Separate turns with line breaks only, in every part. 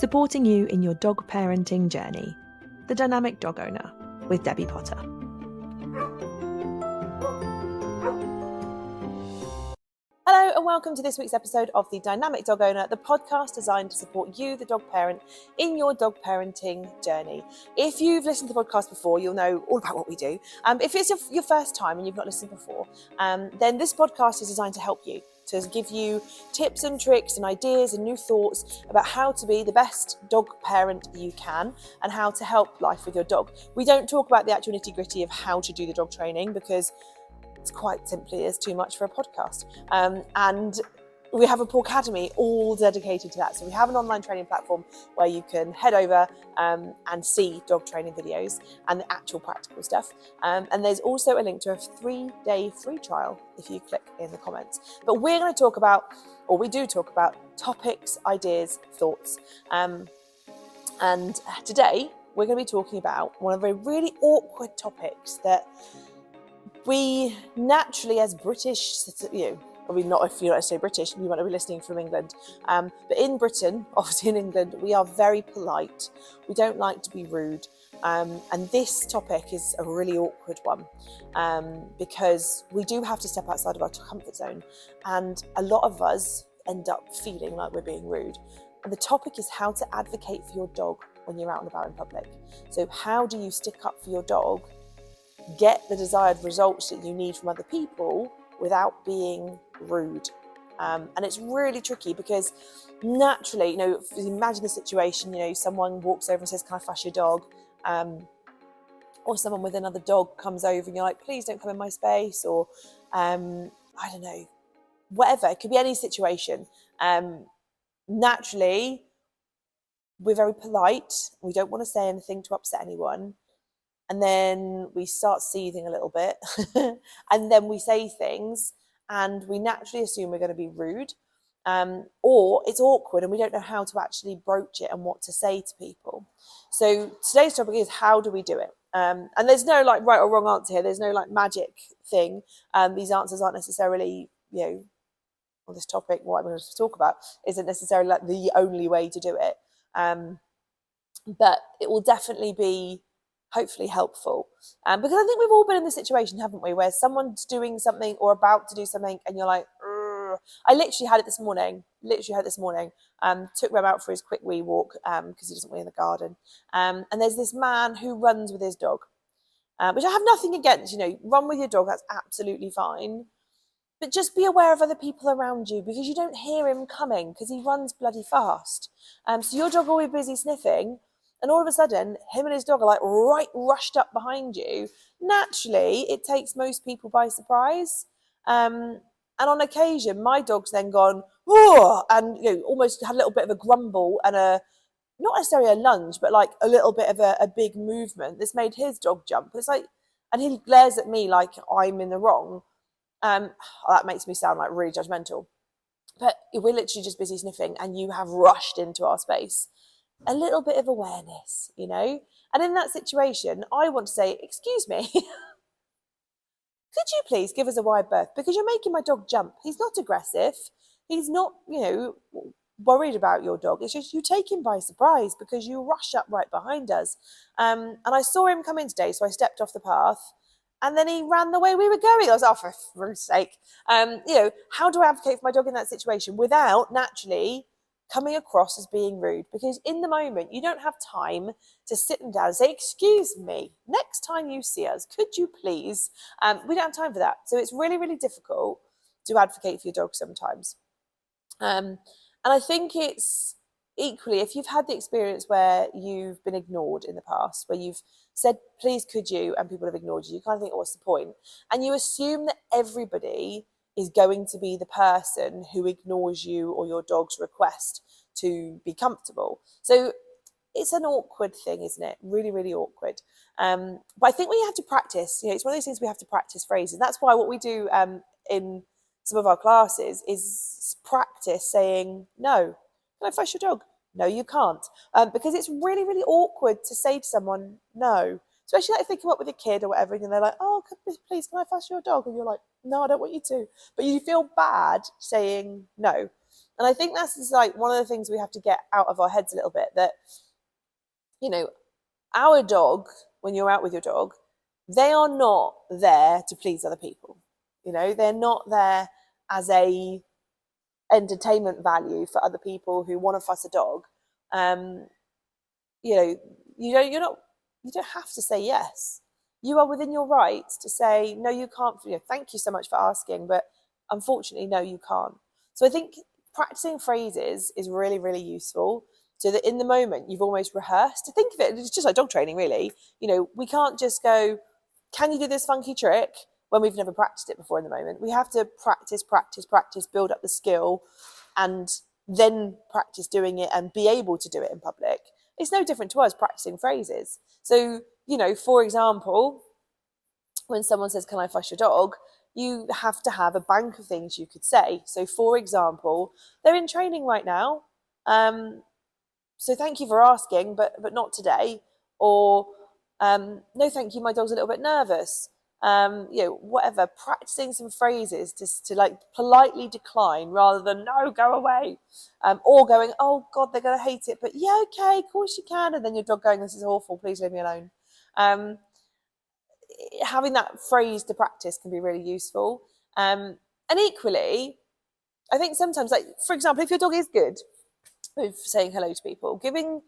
supporting you in your dog parenting journey. The Dynamic Dog Owner with Debbie Potter. Hello and welcome to this week's episode of The Dynamic Dog Owner, the podcast designed to support you, the dog parent, in your dog parenting journey. If you've listened to the podcast before, you'll know all about what we do. If it's your first time and you've not listened before, then this podcast is designed to help you, to give you tips and tricks and ideas and new thoughts about how to be the best dog parent you can and how to help life with your dog. We don't talk about the actual nitty-gritty of how to do the dog training because it's quite simply is too much for a podcast. And we have a Pawcademy all dedicated to that. So we have an online training platform where you can head over and see dog training videos and the actual practical stuff. And there's also a link to a 3-day free trial if you click in the comments. But we're going to talk about, or we do talk about, topics, ideas, thoughts. And today we're going to be talking about one of the really awkward topics that we naturally, as British, not if you're not say British, you might not be listening from England, but in Britain, obviously in England, we are very polite. We don't like to be rude. And this topic is a really awkward one because we do have to step outside of our comfort zone. And a lot of us end up feeling like we're being rude. And the topic is how to advocate for your dog when you're out and about in public. So how do you stick up for your dog, get the desired results that you need from other people without being rude? And it's really tricky because naturally, imagine the situation, someone walks over and says, "Can I fuss your dog?" Or someone with another dog comes over and you're like, "Please don't come in my space," or I don't know, whatever. It could be any situation. Naturally, we're very polite. We don't want to say anything to upset anyone. And then we start seething a little bit and then we say things and we naturally assume we're going to be rude, or it's awkward and we don't know how to actually broach it and what to say to people. So today's topic is how do we do it? And there's no right or wrong answer here. There's no magic thing. These answers aren't necessarily, on this topic, what I'm going to talk about isn't necessarily the only way to do it. But it will definitely be hopefully helpful, because I think we've all been in this situation, haven't we, where someone's doing something or about to do something and you're like, "Ugh." I literally had it this morning. Took Rem out for his quick wee walk because he doesn't wee in the garden, and there's this man who runs with his dog, which I have nothing against. Run with your dog, that's absolutely fine, but just be aware of other people around you because you don't hear him coming because he runs bloody fast. So your dog will be busy sniffing, and all of a sudden, him and his dog are rushed up behind you. Naturally, it takes most people by surprise. And on occasion, my dog's then gone, "Whoa," and almost had a little bit of a grumble and not necessarily a lunge, but a little bit of a big movement that's made his dog jump. It's and he glares at me like I'm in the wrong. That makes me sound really judgmental. But we're literally just busy sniffing and you have rushed into our space. A little bit of awareness, and in that situation I want to say, "Excuse me, could you please give us a wide berth because you're making my dog jump. He's not aggressive, he's not worried about your dog, it's just you take him by surprise because you rush up right behind us." And I saw him come in today, so I stepped off the path and then he ran the way we were going. I was, for Ruth's sake. How do I advocate for my dog in that situation without naturally coming across as being rude? Because in the moment, you don't have time to sit them down and say, "Excuse me, next time you see us, could you please?" We don't have time for that. So it's really, really difficult to advocate for your dog sometimes. And I think it's equally, if you've had the experience where you've been ignored in the past, where you've said, "Please, could you?" and people have ignored you, you kind of think, "Oh, what's the point?" And you assume that everybody is going to be the person who ignores you or your dog's request to be comfortable. So it's an awkward thing, isn't it? Really, really awkward. But I think we have to practice. It's one of those things we have to practice phrases. That's why what we do in some of our classes is practice saying, "No, can I fuss your dog?" "No, you can't." Because it's really, really awkward to say to someone, "No." Especially if they come up with a kid or whatever and they're like, "Oh, please, can I fuss your dog?" And you're like, "No, I don't want you to." But you feel bad saying no. And I think that's just like one of the things we have to get out of our heads a little bit, that, you know, our dog, when you're out with your dog, they are not there to please other people. You know, they're not there as a entertainment value for other people who want to fuss a dog. You know, you don't have to say yes. You are within your rights to say, no, you can't, you know, thank you so much for asking, but unfortunately, no, you can't. So I think practicing phrases is really, really useful, so that in the moment you've almost rehearsed. To think of it, it's just like dog training, really. You know, we can't just go, can you do this funky trick, when we've never practiced it before in the moment. We have to practice, practice, practice, build up the skill, and then practice doing it and be able to do it in public. It's no different to us practicing phrases. So, you know, for example, when someone says, can I fuss your dog? You have to have a bank of things you could say. So, for example, they're in training right now. So thank you for asking, but not today. Or, no, thank you, my dog's a little bit nervous. You know, whatever, practicing some phrases just to like politely decline rather than no, go away. Or going, oh God, they're going to hate it, but yeah, okay, of course you can. And then your dog going, this is awful, please leave me alone. Having that phrase to practice can be really useful. And equally, I think sometimes, like, for example, if your dog is good with saying hello to people, giving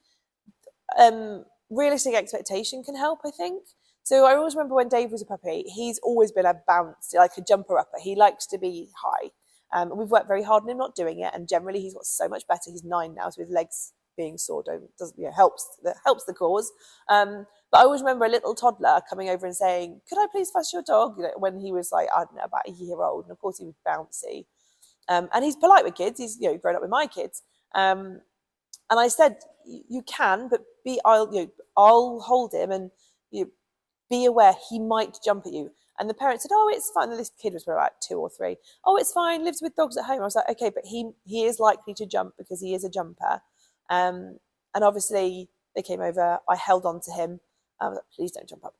realistic expectation can help, I think. So I always remember when Dave was a puppy, he's always been a bounce, like a jumper upper. He likes to be high. We've worked very hard on him not doing it, and generally he's got so much better. He's 9 now, so his legs being sore doesn't, you know, helps the cause. But I always remember a little toddler coming over and saying, "Could I please fuss your dog?" You know, when he was like, I don't know, about a year old, and of course he was bouncy. And he's polite with kids. He's, you know, grown up with my kids. And I said, you can, but I'll hold him, and you know, be aware he might jump at you. And the parent said, oh, it's fine. And this kid was about 2 or 3. Oh, it's fine, lives with dogs at home. I was like, okay, but he is likely to jump because he is a jumper. And obviously they came over, I held on to him. I was like, please don't jump up.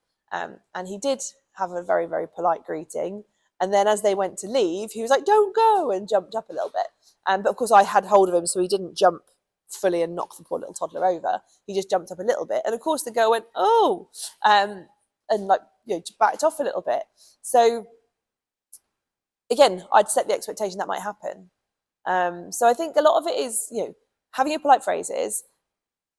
And he did have a very, very polite greeting. And then as they went to leave, he was like, don't go, and jumped up a little bit. But of course I had hold of him, so he didn't jump fully and knock the poor little toddler over. He just jumped up a little bit. And of course the girl went, oh, and like, you know, backed off a little bit. So again, I'd set the expectation that might happen. So I think a lot of it is, you know, having your polite phrases,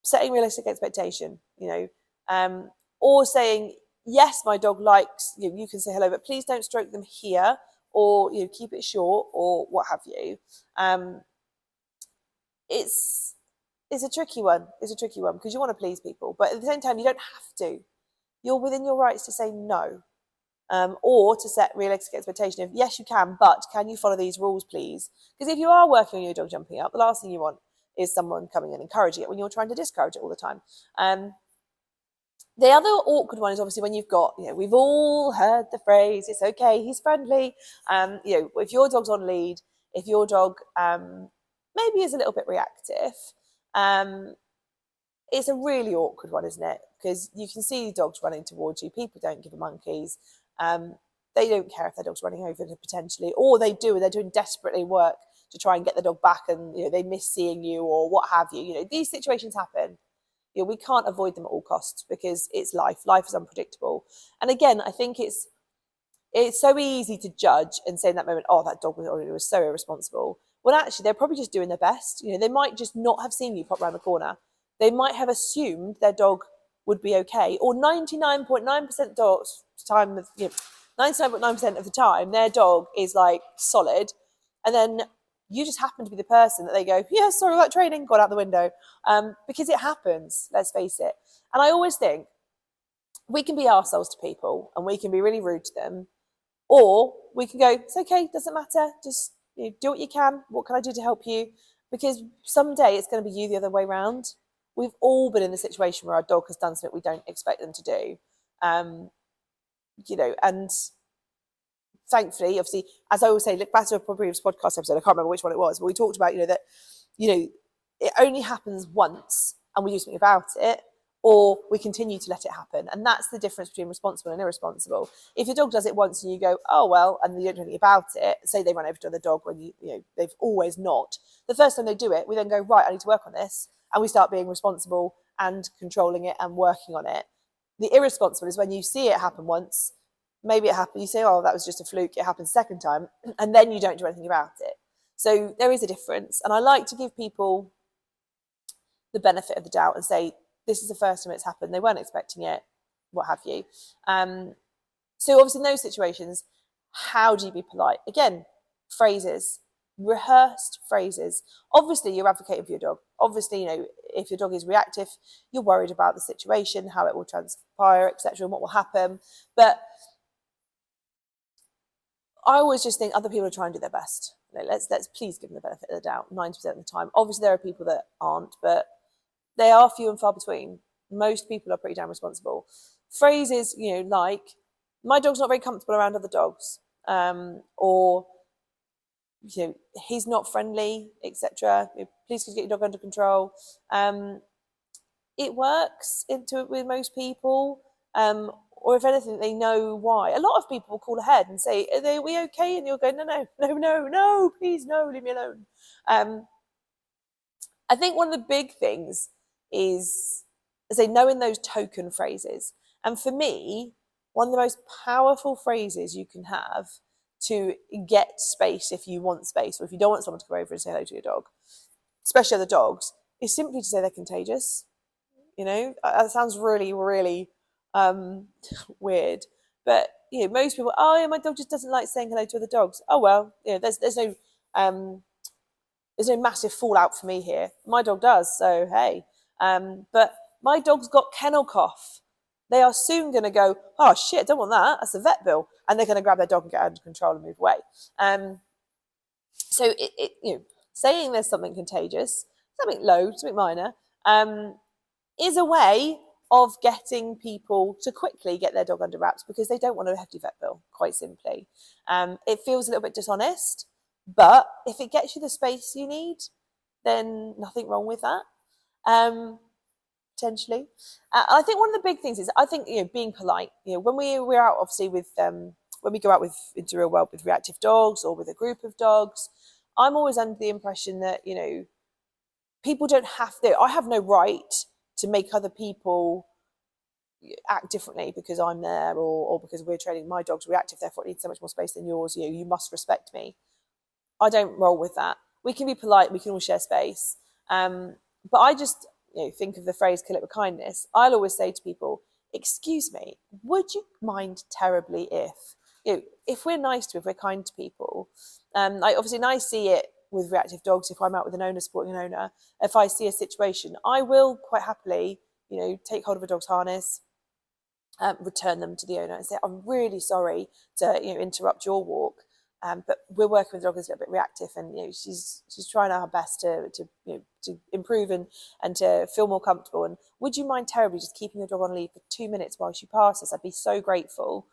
setting realistic expectation, you know, or saying, yes, my dog likes, you know, you can say hello, but please don't stroke them here, or, you know, keep it short, or what have you. It's a tricky one. It's a tricky one because you want to please people, but at the same time, you don't have to. You're within your rights to say no, or to set realistic expectation of, yes, you can, but can you follow these rules, please? Because if you are working on your dog jumping up, the last thing you want is someone coming and encouraging it when you're trying to discourage it all the time. The other awkward one is obviously when you've got, you know, we've all heard the phrase, it's okay, he's friendly. You know, if your dog's on lead, if your dog maybe is a little bit reactive, it's a really awkward one, isn't it? Because you can see dogs running towards you. People don't give a monkeys. They don't care if their dog's running over them potentially, or they do, and they're doing desperately work to try and get the dog back, and, you know, they miss seeing you or what have you. You know, these situations happen. You know, we can't avoid them at all costs because it's life. Life is unpredictable. And again, I think it's so easy to judge and say in that moment, oh, that dog was so irresponsible. Well, actually, they're probably just doing their best. You know, they might just not have seen you pop around the corner. They might have assumed their dog would be okay, or 99.9% dogs time of, you know, 99.9% of the time their dog is like solid, and then you just happen to be the person that they go, yeah, sorry about training, got out the window, because it happens. Let's face it. And I always think we can be arseholes to people and we can be really rude to them, or we can go, it's okay, doesn't matter, just, you know, do what you can. What can I do to help you? Because someday it's going to be you the other way around. We've all been in the situation where our dog has done something we don't expect them to do. You know, and thankfully, obviously, as I always say, look back to a previous podcast episode, I can't remember which one it was, but we talked about, you know, that, you know, it only happens once and we do something about it, or we continue to let it happen. And that's the difference between responsible and irresponsible. If your dog does it once and you go, oh, well, and you don't do anything about it, say they run over to the dog when you know, they've always not. The first time they do it, we then go, right, I need to work on this. And we start being responsible and controlling it and working on it. The irresponsible is when you see it happen once, maybe it happened, you say, oh, that was just a fluke, it happened second time, and then you don't do anything about it. So there is a difference. And I like to give people the benefit of the doubt and say, this is the first time it's happened, they weren't expecting it, what have you. So obviously in those situations, how do you be polite? Again, phrases, rehearsed phrases. Obviously you're advocating for your dog. Obviously, you know, if your dog is reactive, you're worried about the situation, how it will transpire, etc., and what will happen. But I always just think other people are trying to do their best. You know, let's please give them the benefit of the doubt 90% of the time. Obviously there are people that aren't, but they are few and far between. Most people are pretty damn responsible. Phrases, you know, like, my dog's not very comfortable around other dogs, or, you know, he's not friendly, etc. Please could you get your dog under control. It works with most people, or if anything, they know why. A lot of people will call ahead and say, are we okay? And you'll go, no, please, no, leave me alone. I think one of the big things is, as I say, knowing those token phrases. And for me, one of the most powerful phrases you can have to get space if you want space, or if you don't want someone to come over and say hello to your dog, especially other dogs, is simply to say they're contagious. You know, that sounds really, really weird. But, you know, most people, oh, yeah, my dog just doesn't like saying hello to other dogs. Oh, well, you know, there's no massive fallout for me here. My dog does, so hey. But my dog's got kennel cough. They are soon going to go, oh shit, I don't want that. That's a vet bill, and they're going to grab their dog and get under control and move away. So you know, saying there's something contagious, something low, something minor, is a way of getting people to quickly get their dog under wraps because they don't want a hefty vet bill. Quite simply, it feels a little bit dishonest. But if it gets you the space you need, then nothing wrong with that, potentially. I think one of the big things is, I think, you know, being polite. You know, when we're out, obviously, with when we go out into real world with reactive dogs or with a group of dogs, I'm always under the impression that, you know, people don't have to. I have no right to make other people act differently because I'm there, or because we're training my dog's reactive, therefore it needs so much more space than yours. You know, you must respect me. I don't roll with that. We can be polite, we can all share space. But I just, you know, think of the phrase, kill it with kindness. I'll always say to people, excuse me, would you mind terribly if, you know, if we're nice to, if we're kind to people, obviously, and I see it with reactive dogs, if I'm out with an owner, supporting an owner, if I see a situation, I will quite happily, you know, take hold of a dog's harness, return them to the owner and say, I'm really sorry to, you know, interrupt your walk. But we're working with a dog that's a little bit reactive, and, you know, she's trying her best to you know, to improve and to feel more comfortable. And would you mind terribly just keeping your dog on lead for 2 minutes while she passes? I'd be so grateful,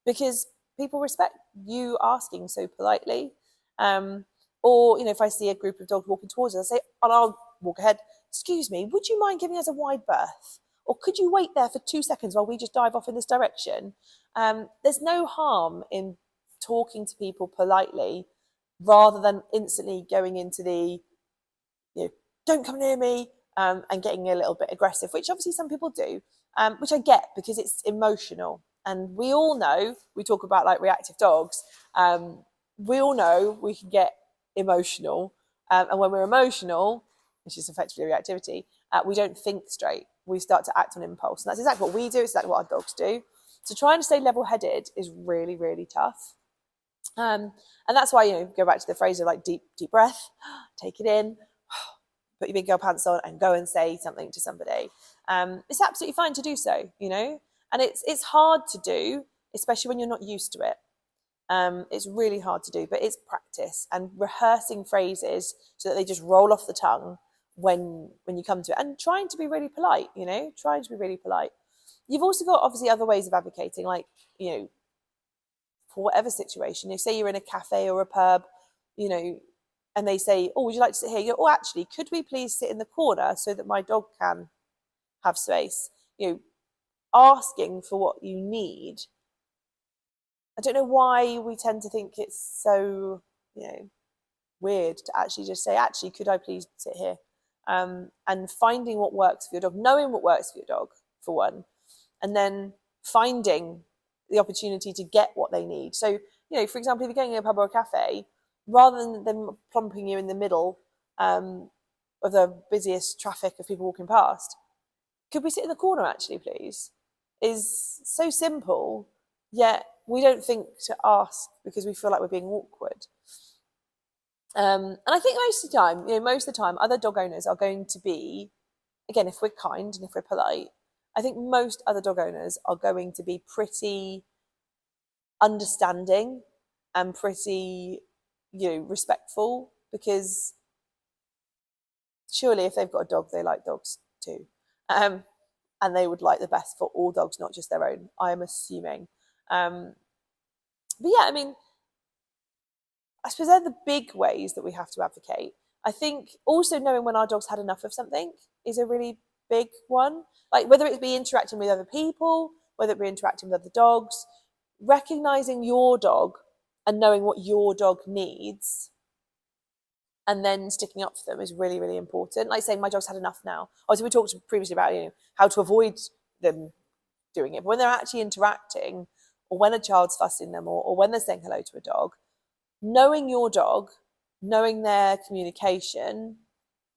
because people respect you asking so politely. Or, you know, if I see a group of dogs walking towards us, I say, and I'll walk ahead. Excuse me, would you mind giving us a wide berth? Or could you wait there for 2 seconds while we just dive off in this direction? There's no harm in talking to people politely rather than instantly going into the, you know, don't come near me, and getting a little bit aggressive, which obviously some people do, which I get because it's emotional. And we all know, we talk about like reactive dogs, we all know we can get emotional. And when we're emotional, which is effectively reactivity, we don't think straight. We start to act on impulse. And that's exactly what we do. It's exactly what our dogs do. So trying to stay level-headed is really, really tough. And that's why, you know, go back to the phrase of like deep breath, take it in, put your big girl pants on and go and say something to somebody. It's absolutely fine to do so, you know, and it's hard to do, especially when you're not used to it. It's really hard to do, but it's practice and rehearsing phrases so that they just roll off the tongue when you come to it, and trying to be really polite, you know, trying to be really polite. You've also got obviously other ways of advocating, like, you know, for whatever situation. You say you're in a cafe or a pub, you know, and they say, oh, would you like to sit here? You go, oh, actually, could we please sit in the corner so that my dog can have space. You know, asking for what you need. I don't know why we tend to think it's so, weird to actually just say, actually, could I please sit here? And finding what works for your dog, knowing what works for your dog, for one, and then finding the opportunity to get what they need. So, for example, if you're going in a pub or a cafe, rather than them plumping you in the middle of the busiest traffic of people walking past, could we sit in the corner actually, please? Is so simple, yet we don't think to ask because we feel like we're being awkward. And I think most of the time, other dog owners are going to be, again, if we're kind and if we're polite, I think most other dog owners are going to be pretty understanding and pretty, respectful, because surely if they've got a dog, they like dogs too. And they would like the best for all dogs, not just their own, I'm assuming. But yeah, I mean, I suppose they're the big ways that we have to advocate. I think also knowing when our dog's had enough of something is a really big one. Like whether it be interacting with other people, whether it be interacting with other dogs, recognizing your dog and knowing what your dog needs and then sticking up for them is really, really important. Like saying, my dog's had enough now. Obviously, we talked previously about how to avoid them doing it. But when they're actually interacting, or when a child's fussing them, or when they're saying hello to a dog, knowing your dog, knowing their communication,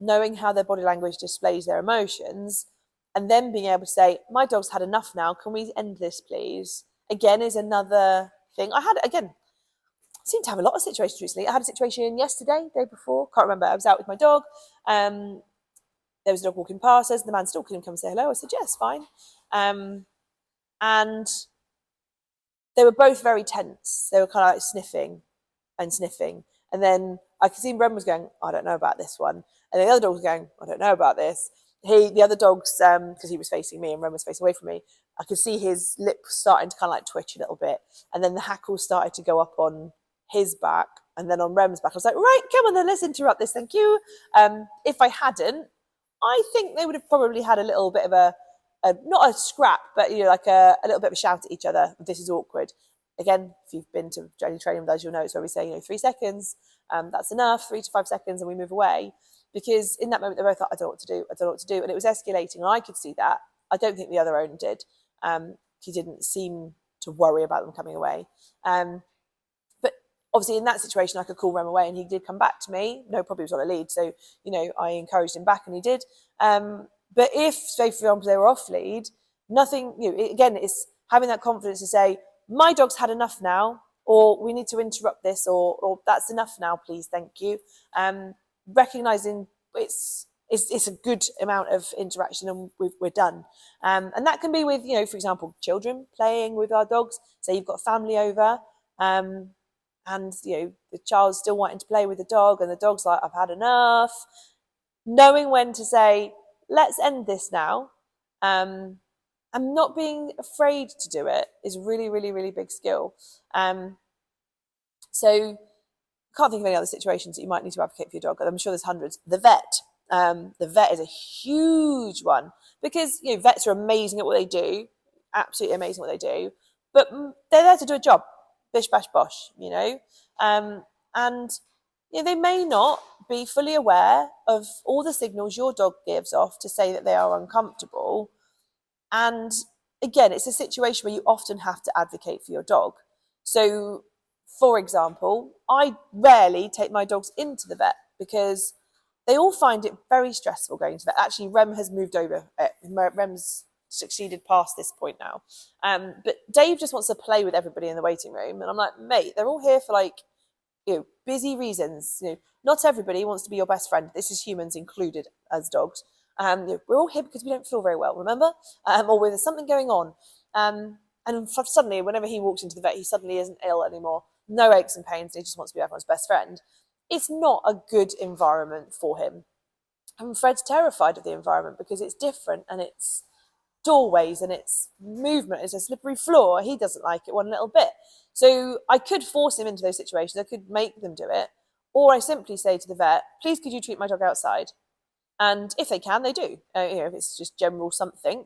knowing how their body language displays their emotions, and then being able to say, my dog's had enough now, can we end this, please? Again, is another thing. I seem to have a lot of situations recently. I had a situation yesterday, day before, can't remember. I was out with my dog. There was a dog walking past us. The man still couldn't come and say hello. I said, yes, fine. And they were both very tense. They were kind of like sniffing. And then I could see Rem was going, I don't know about this one. And the other dog was going, I don't know about this. The other dogs, because he was facing me and Rem was facing away from me, I could see his lips starting to kind of like twitch a little bit. And then the hackles started to go up on his back and then on Rem's back. I was like, right, come on then, let's interrupt this, thank you. If I hadn't, I think they would have probably had a little bit of a not a scrap, but like a little bit of a shout at each other. This is awkward. Again, if you've been to any training with us, you'll know it's where we say, 3 seconds, that's enough, 3 to 5 seconds, and we move away. Because in that moment, they both thought, I don't know what to do. And it was escalating, and I could see that. I don't think the other owner did. He didn't seem to worry about them coming away. But obviously, in that situation, I could call Rem away, and he did come back to me. No problem, he was on a lead. So, I encouraged him back, and he did. But if, say, for example, they were off lead, nothing, again, it's having that confidence to say, my dog's had enough now, or we need to interrupt this, or that's enough now, please, thank you. Recognizing it's a good amount of interaction and we're done. And that can be with, for example, children playing with our dogs. Say you've got family over, and the child's still wanting to play with the dog, and the dog's like, I've had enough. Knowing when to say, let's end this now. And not being afraid to do it is really, really, really big skill. So I can't think of any other situations that you might need to advocate for your dog. I'm sure there's hundreds. The vet is a huge one, because vets are amazing at what they do, absolutely amazing at what they do, but they're there to do a job, bish bash bosh, and they may not be fully aware of all the signals your dog gives off to say that they are uncomfortable. And again, it's a situation where you often have to advocate for your dog. So, for example, I rarely take my dogs into the vet because they all find it very stressful going to the vet. Actually, Rem has moved over. Rem's succeeded past this point now. But Dave just wants to play with everybody in the waiting room. And I'm like, mate, they're all here for busy reasons. Not everybody wants to be your best friend. This is humans included as dogs. We're all here because we don't feel very well, remember? Or there's something going on. And suddenly, whenever he walks into the vet, he suddenly isn't ill anymore. No aches and pains. He just wants to be everyone's best friend. It's not a good environment for him. And Fred's terrified of the environment because it's different, and it's doorways and it's movement. It's a slippery floor. He doesn't like it one little bit. So I could force him into those situations. I could make them do it. Or I simply say to the vet, please, could you treat my dog outside? And if they can, they do. If it's just general something.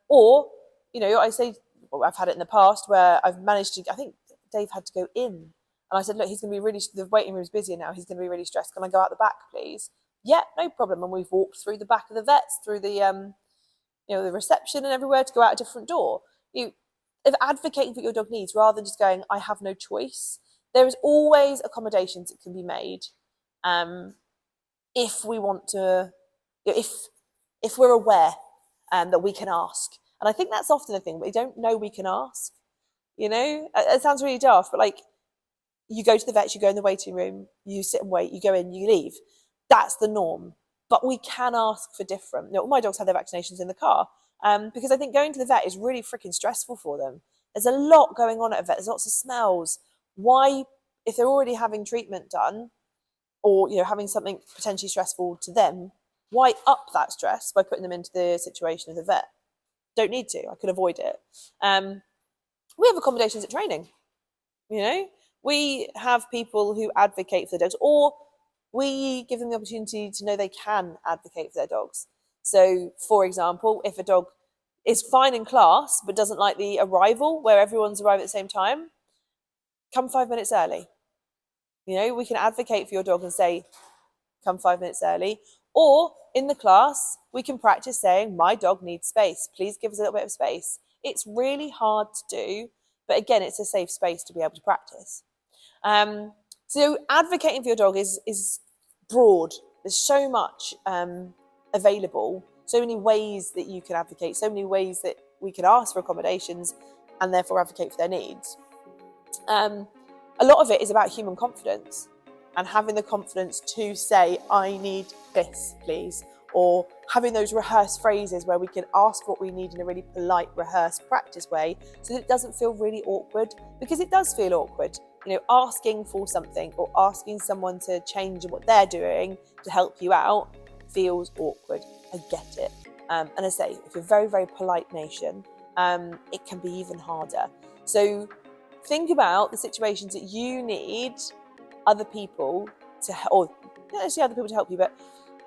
Or, I say, I've had it in the past where I've managed to, I think Dave had to go in. And I said, look, he's going to be really, the waiting room's busier now. He's going to be really stressed. Can I go out the back, please? Yeah, no problem. And we've walked through the back of the vets, through the, the reception and everywhere to go out a different door. If advocating for what your dog needs rather than just going, I have no choice. There is always accommodations that can be made. If we want to, if we're aware that we can ask. And I think that's often the thing, we don't know we can ask. It sounds really daft, but like, you go to the vets, you go in the waiting room, you sit and wait, you go in, you leave. That's the norm. But we can ask for different. All my dogs had their vaccinations in the car because I think going to the vet is really freaking stressful for them. There's a lot going on at a vet. There's lots of smells. Why, if they're already having treatment done or, having something potentially stressful to them, why up that stress by putting them into the situation of the vet? Don't need to. I could avoid it. We have accommodations at training. We have people who advocate for their dogs, or we give them the opportunity to know they can advocate for their dogs. So, for example, if a dog is fine in class but doesn't like the arrival where everyone's arrived at the same time, come 5 minutes early. We can advocate for your dog and say, come 5 minutes early. Or in the class, we can practice saying, my dog needs space. Please give us a little bit of space. It's really hard to do, but again, it's a safe space to be able to practice. So advocating for your dog is broad. There's so much available, so many ways that you can advocate, so many ways that we can ask for accommodations and therefore advocate for their needs. A lot of it is about human confidence and having the confidence to say, I need this, please. Or having those rehearsed phrases where we can ask what we need in a really polite, rehearsed practice way so that it doesn't feel really awkward, because it does feel awkward. Asking for something or asking someone to change what they're doing to help you out feels awkward. I get it. And I say, if you're a very, very polite nation, it can be even harder. So think about the situations that you need other people to help, or not necessarily other people to help you, but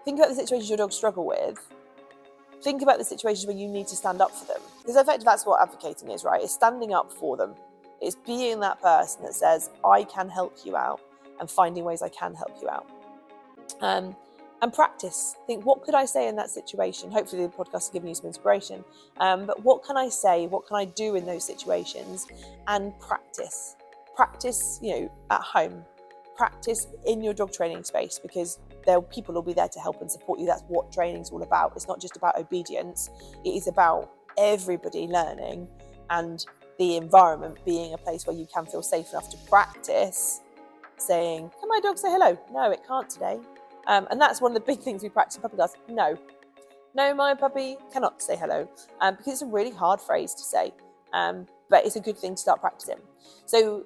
think about the situations your dogs struggle with. Think about the situations when you need to stand up for them. Because effectively that's what advocating is, right? It's standing up for them. It's being that person that says, I can help you out, and finding ways I can help you out. And practice. Think, what could I say in that situation? Hopefully the podcast has given you some inspiration. But what can I say? What can I do in those situations? And practice. Practice, at home. Practice in your dog training space, because people will be there to help and support you. That's what training's all about. It's not just about obedience. It is about everybody learning and the environment being a place where you can feel safe enough to practice saying, can my dog say hello? No, it can't today. And that's one of the big things we practice in puppy class. No, my puppy cannot say hello, because it's a really hard phrase to say, but it's a good thing to start practicing. So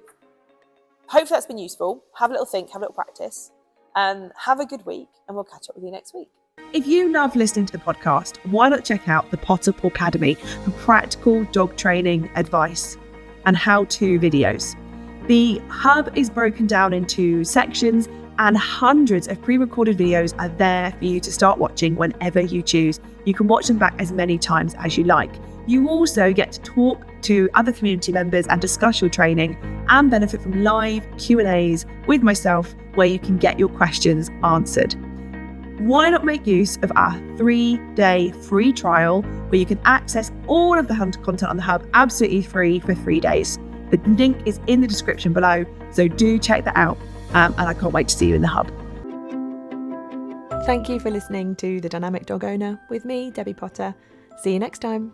hopefully that's been useful. Have a little think, have a little practice, have a good week, and we'll catch up with you next week.
If you love listening to the podcast, why not check out the Pawcademy for practical dog training advice and how-to videos. The hub is broken down into sections, and hundreds of pre-recorded videos are there for you to start watching whenever you choose. You can watch them back as many times as you like. You also get to talk to other community members and discuss your training, and benefit from live Q&As with myself where you can get your questions answered. Why not make use of our 3-day free trial where you can access all of the content on the hub absolutely free for 3 days. The link is in the description below, so do check that out. And I can't wait to see you in the hub.
Thank you for listening to The Dynamic Dog Owner with me, Debbie Potter. See you next time.